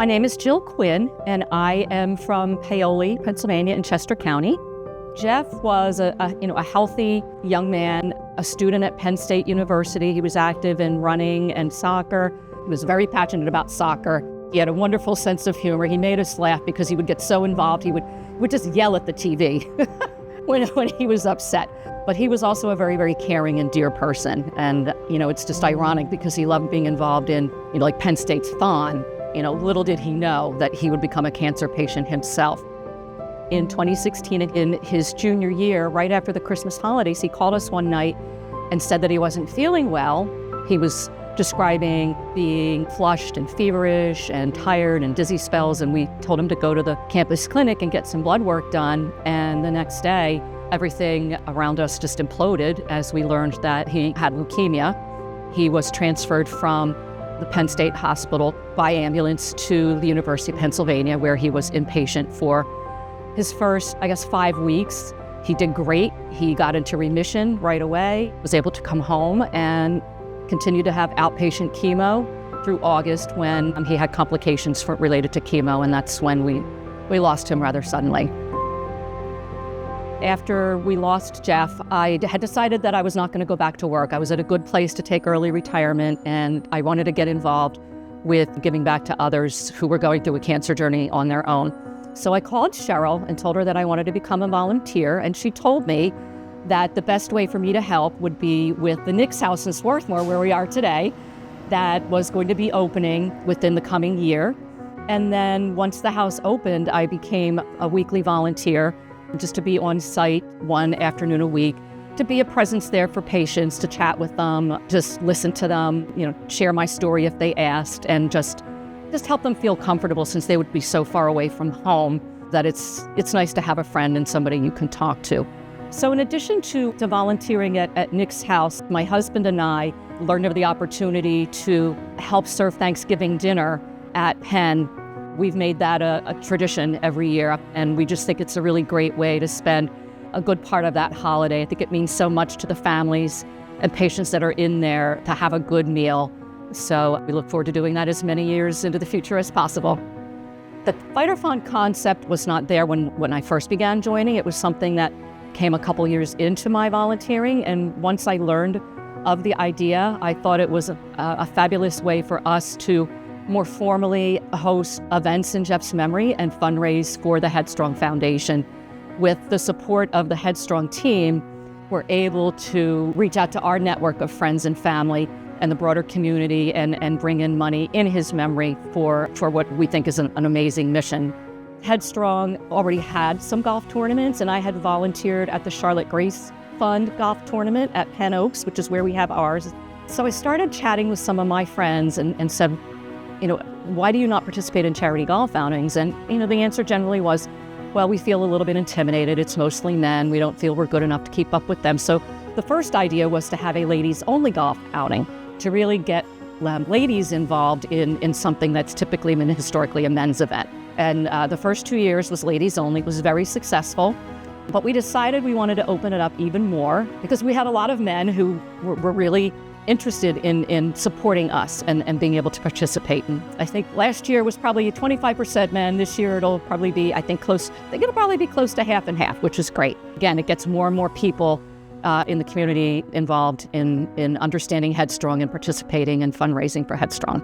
My name is Jill Quinn, and I am from Paoli, Pennsylvania, in Chester County. Jeff was a healthy young man, a student at Penn State University. He was active in running and soccer. He was very passionate about soccer. He had a wonderful sense of humor. He made us laugh because he would get so involved. He would just yell at the TV when he was upset. But he was also a very, very caring and dear person. And, it's just ironic because he loved being involved in, like Penn State's Thon. Little did he know that he would become a cancer patient himself. In 2016, in his junior year, right after the Christmas holidays, he called us one night and said that he wasn't feeling well. He was describing being flushed and feverish and tired and dizzy spells, and we told him to go to the campus clinic and get some blood work done. And the next day, everything around us just imploded as we learned that he had leukemia. He was transferred from the Penn State Hospital by ambulance to the University of Pennsylvania, where he was inpatient for his first, 5 weeks. He did great. He got into remission right away, was able to come home and continue to have outpatient chemo through August when he had complications related to chemo, and that's when we lost him rather suddenly. After we lost Jeff, I had decided that I was not going to go back to work. I was at a good place to take early retirement, and I wanted to get involved with giving back to others who were going through a cancer journey on their own. So I called Cheryl and told her that I wanted to become a volunteer, and she told me that the best way for me to help would be with the Nick's house in Swarthmore, where we are today, that was going to be opening within the coming year. And then once the house opened, I became a weekly volunteer, just to be on site one afternoon a week, to be a presence there for patients, to chat with them, just listen to them, share my story if they asked, and just help them feel comfortable since they would be so far away from home that it's nice to have a friend and somebody you can talk to. So in addition to volunteering at Nick's house, my husband and I learned of the opportunity to help serve Thanksgiving dinner at Penn. We've made that a tradition every year, and we just think it's a really great way to spend a good part of that holiday. I think it means so much to the families and patients that are in there to have a good meal. So we look forward to doing that as many years into the future as possible. The Fight-or-Fawn concept was not there when I first began joining. It was something that came a couple years into my volunteering, and once I learned of the idea, I thought it was a fabulous way for us to more formally host events in Jeff's memory and fundraise for the HEADstrong Foundation. With the support of the HEADstrong team, we're able to reach out to our network of friends and family and the broader community and bring in money in his memory for what we think is an amazing mission. HEADstrong already had some golf tournaments, and I had volunteered at the Charlotte Grace Fund golf tournament at Penn Oaks, which is where we have ours. So I started chatting with some of my friends and said, why do you not participate in charity golf outings? And, the answer generally was, well, we feel a little bit intimidated. It's mostly men. We don't feel we're good enough to keep up with them. So the first idea was to have a ladies-only golf outing, to really get ladies involved in something that's typically been historically a men's event. And the first 2 years was ladies only. It was very successful. But we decided we wanted to open it up even more because we had a lot of men who were really interested in supporting us and being able to participate. And I think last year was probably 25% men. This year it'll probably be, close to half and half, which is great. Again, it gets more and more people in the community involved in understanding HEADstrong and participating in fundraising for HEADstrong.